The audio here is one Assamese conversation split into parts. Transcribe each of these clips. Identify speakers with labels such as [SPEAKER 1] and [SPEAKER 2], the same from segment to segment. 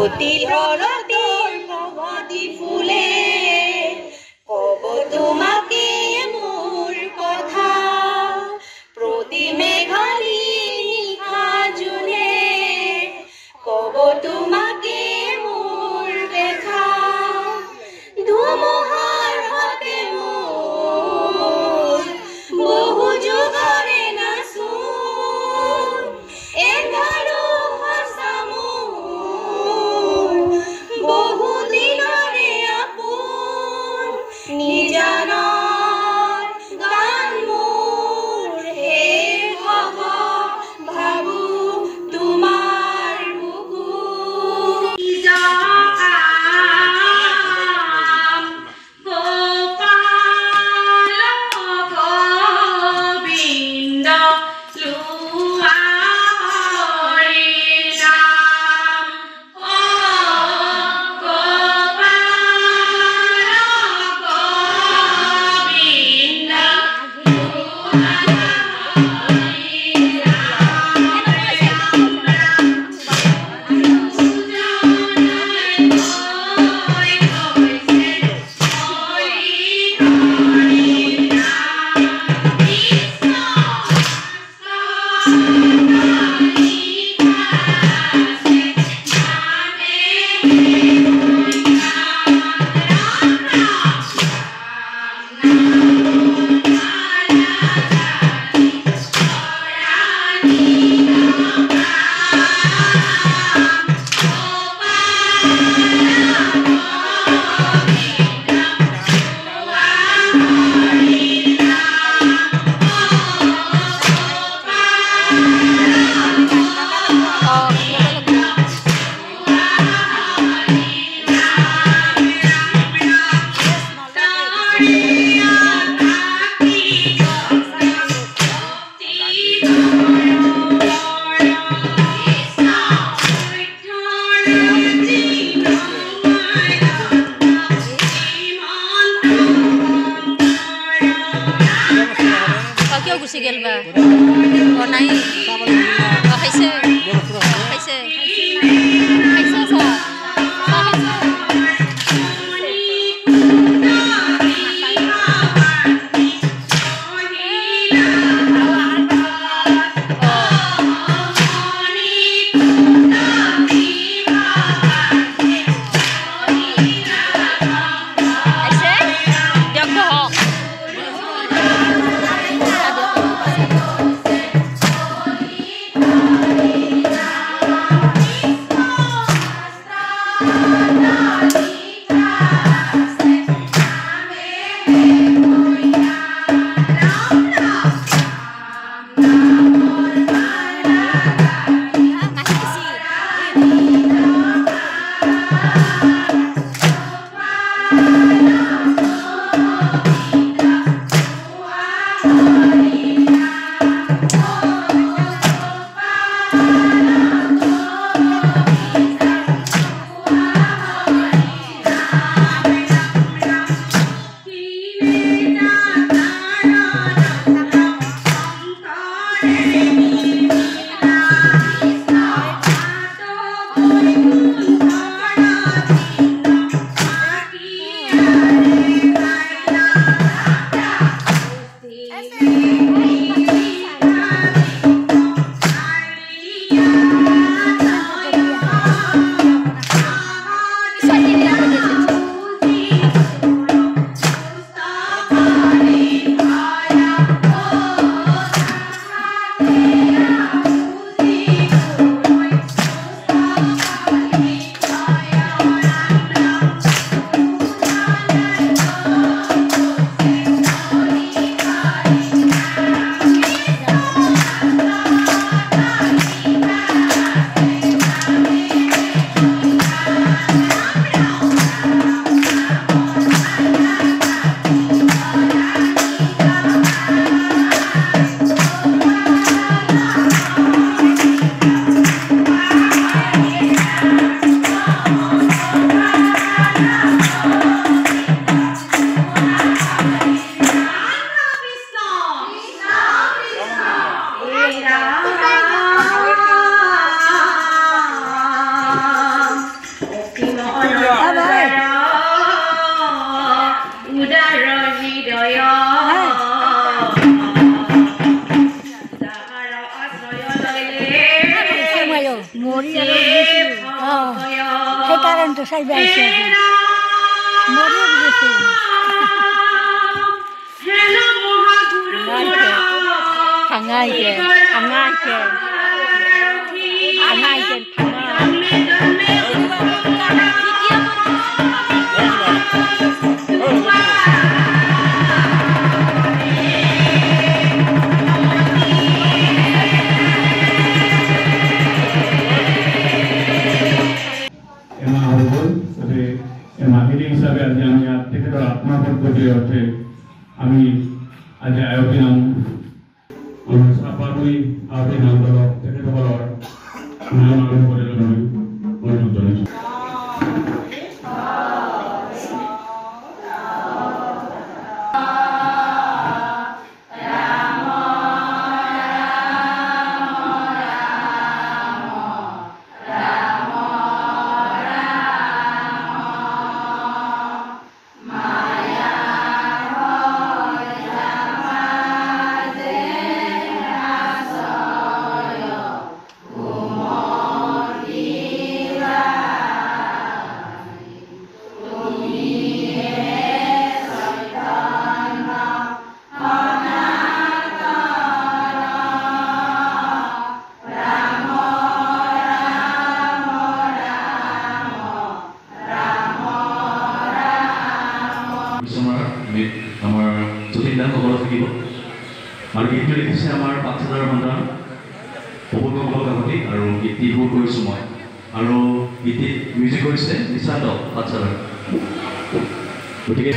[SPEAKER 1] অতি ধৰতৰ ভৱতি ফুলে কব তোমাকে মোৰ কথা প্ৰতি মেঘালী নিশা জোনে কব তোমাকে মোৰ দেখা ধুমুহাৰ হাতে মোৰ বহু যুগৰে নাচো এন্ধাৰো সঁচা মোৰ বহু দিনৰে আপোন নিজানৰ গান মোৰ শেষ হ'ব ভাবো তোমাৰ বুকুত
[SPEAKER 2] মৰি আৰু সেইকাৰণেতো চাই পাইছে মৰি গৈছে ভাঙাইছে ভাঙাইছে ভাঙাইছে
[SPEAKER 3] আমি আজি আয়তী নাম চাপাগুৰি আয়তী নাম দলক তেখেতসকলৰ নাম আৰম্ভ কৰিবলৈ মই অনুৰোধ জনাইছোঁ।
[SPEAKER 4] আমাৰ যতীন দাস সকলো থাকিব আৰু গীতটো লিখিছে আমাৰ পাঠশালাৰ সন্তান প্ৰফুল্ল কাকতি আৰু গীতটি সুৰ কৰিছোঁ মই আৰু গীতটিত মিউজিক কৰিছে নিশান্ত পাঠশালাৰ গতিকে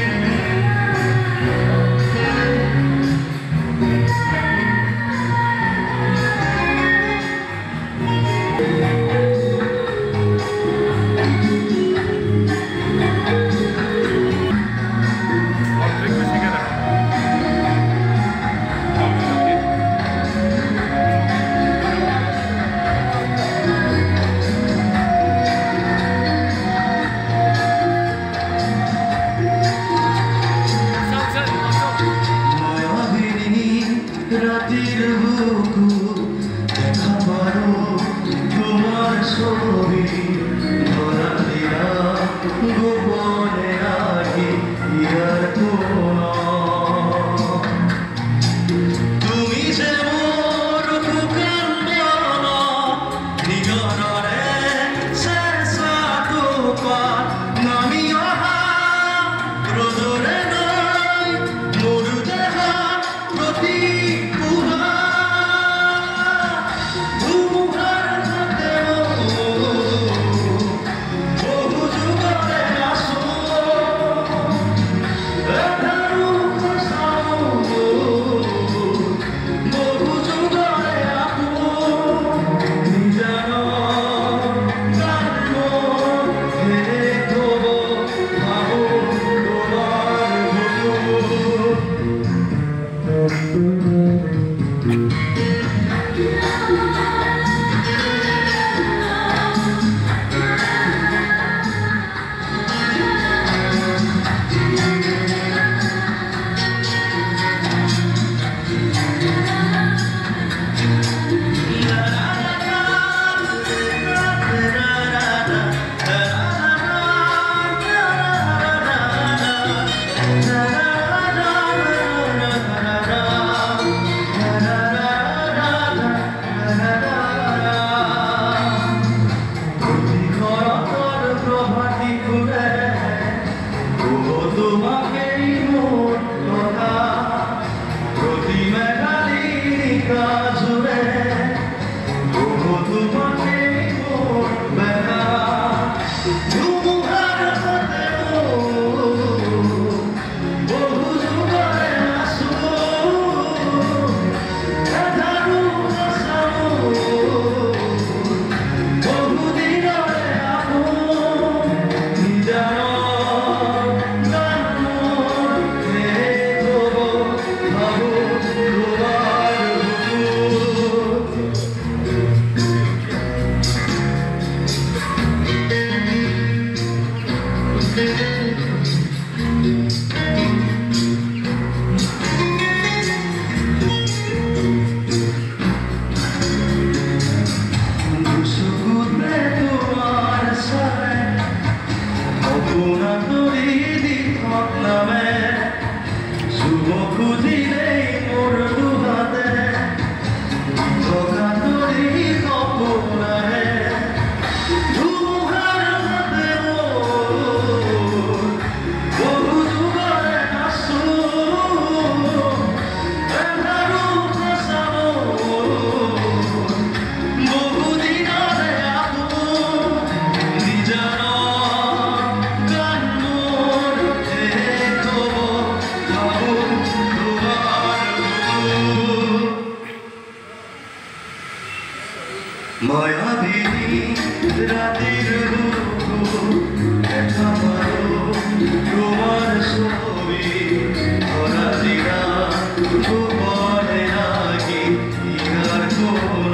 [SPEAKER 5] মায়াবিনী রাতের দেখা মারো তোমার ছবি ধরা দিনা গোপনে নাকি ইহার কোন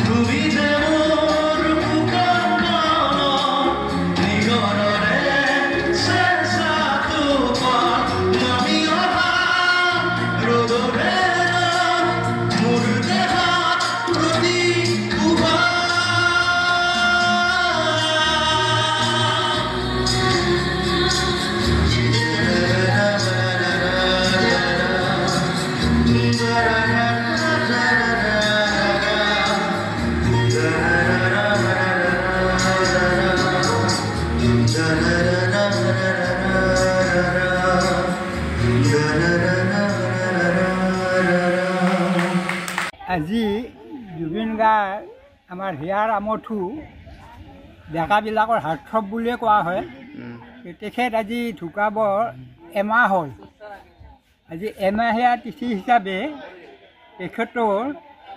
[SPEAKER 5] তুমি যেমন পুকার নিগররে শেষা তোমার নামি অহা রোদরে
[SPEAKER 2] আজি জুবিন গাৰ্গ আমাৰ হিয়াৰ আমঠু ডেকাবিলাকৰ হাৰ্থব বুলিয়ে কোৱা হয়। তেখেত আজি ঢুকাবৰ এমাহ হ'ল। আজি এমাহীয়া তিথি হিচাপে তেখেতৰ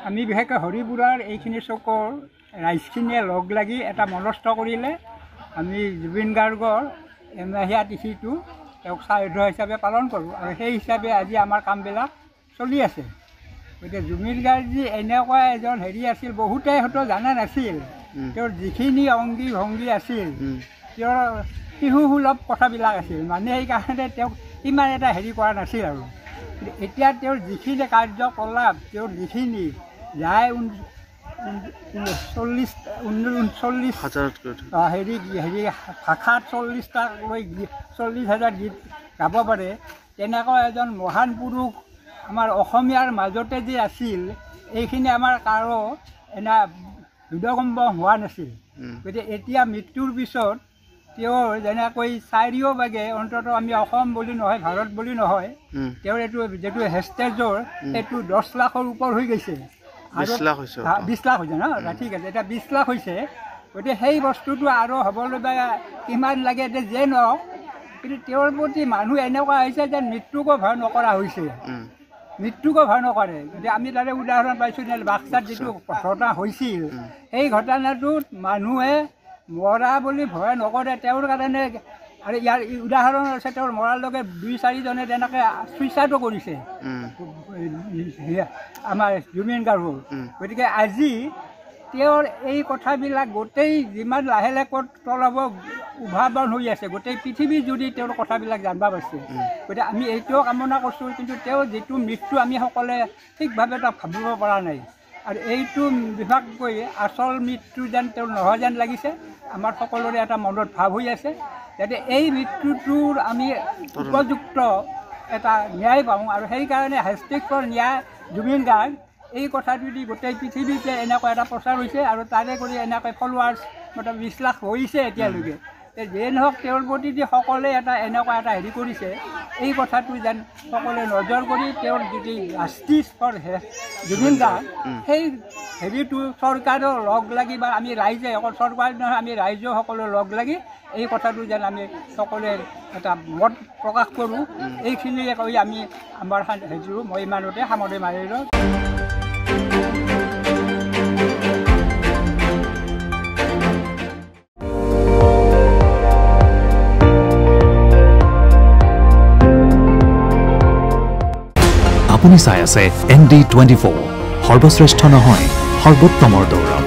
[SPEAKER 2] আমি বিশেষকৈ হৰিপুৰৰ এইখিনি চকৰ ৰাইজখিনিয়ে লগ লাগি এটা মনস্থ কৰিলে আমি জুবিন গাৰ্গৰ এমাহীয়া তিথিটো তেওঁক শ্ৰাদ্ধ হিচাপে পালন কৰোঁ আৰু সেই হিচাপে আজি আমাৰ কামবিলাক চলি আছে। গতিকে জুবিন গাৰ্গজী এনেকুৱা এজন হেৰি আছিল, বহুতে হয়তো জানা নাছিল। তেওঁৰ যিখিনি অংগী ভংগী আছিল, তেওঁৰ শিশুসুলভ কথাবিলাক আছিল, মানে সেইকাৰণে তেওঁক ইমান এটা হেৰি কৰা নাছিল আৰু। এতিয়া তেওঁৰ যিখিনি কাৰ্যকলাপ, তেওঁৰ যিখিনি যায় 40 হেৰি ভাষাত 40টালৈ 40,000 গীত গাব পাৰে, তেনেকুৱা এজন মহান পুৰুষ আমাৰ অসমীয়াৰ মাজতে যে আছিল, এইখিনি আমাৰ কাৰো এনে হৃদয়কম্প হোৱা নাছিল। গতিকে এতিয়া মৃত্যুৰ পিছত তেওঁৰ যেনেকৈ চাৰিওভাগে অন্ততঃ আমি অসম বুলি নহয়, ভাৰত বুলি নহয়, তেওঁৰ এইটো যিটো হেষ্টেজৰ সেইটো 10 লাখৰ ওপৰ হৈ গৈছে। 20 লাখ হৈছে ন? ঠিক আছে, এতিয়া 20 লাখ হৈছে। গতিকে সেই বস্তুটো আৰু হ'বলৈ বা কিমান লাগে এতিয়া যে নহওক, কিন্তু তেওঁৰ প্ৰতি মানুহ এনেকুৱা হৈছে যে মৃত্যুকো ভয় নকৰা হৈছে, মৃত্যুকো ভয় নকৰে। গতিকে আমি তাৰে উদাহৰণ পাইছোঁ, বাক্সাত যিটো ঘটনা হৈছিল, সেই ঘটনাটোত মানুহে মৰা বুলি ভয় নকৰে তেওঁৰ কাৰণে। আৰু ইয়াৰ উদাহৰণ আছে, তেওঁৰ মৰাৰ লগে 2-4জনে তেনেকৈ চুইচাইডো কৰিছে আমাৰ জুবিন গাৰ্গৰ। গতিকে আজি তেওঁৰ এই কথাবিলাক গোটেই যিমান লাহে লাহে ক'ত তলাব উদ্ভাৱন হৈ আছে, গোটেই পৃথিৱী জুৰি তেওঁৰ কথাবিলাক জানিব পাৰিছে। গতিকে আমি এইটোও কামনা কৰিছোঁ, কিন্তু তেওঁৰ যিটো মৃত্যু আমি সকলোৱে ঠিকভাৱে তাক ভাবিব পৰা নাই। আৰু এইটো বিভাগকৈ আচল মৃত্যু যেন তেওঁৰ নহয় যেন লাগিছে, আমাৰ সকলোৰে এটা মনত ভাৱ হৈ আছে, যাতে এই মৃত্যুটোৰ আমি উপযুক্ত এটা ন্যায় পাওঁ। আৰু সেইকাৰণে হেষ্টিক ফৰ ন্যায় জুবিন গাৰ্গ এই কথাটো দি গোটেই পৃথিৱীতে এনেকুৱা এটা প্ৰচাৰ হৈছে, আৰু তাৰে কৰি এনেকৈ ফলোৱাৰ্ছ মোটামুটি 20 লাখ হৈছে এতিয়ালৈকে। যিয়ে নহওক, তেওঁৰ প্ৰতি যে সকলোৱে এটা এনেকুৱা এটা হেৰি কৰিছে, এই কথাটো যেন সকলোৱে নজৰ কৰি তেওঁৰ যদি জাষ্টিছ ফৰ জুবিন গাৰ্গ সেই হেৰিটো চৰকাৰেও লগ লাগি বা আমি ৰাইজে, অকল চৰকাৰ নহয় আমি ৰাইজেও সকলোৱে লগ লাগি এই কথাটো যেন আমি সকলোৱে এটা মত প্ৰকাশ কৰোঁ। এইখিনিয়ে কৈ আমি আমাৰ হেৰিটো মই ইমানতে সামৰি মাৰিলোঁ।
[SPEAKER 6] আপুনি চাই আছে ND24, সৰ্বশ্ৰেষ্ঠ নহয় সৰ্বোত্তমৰ দৌৰ।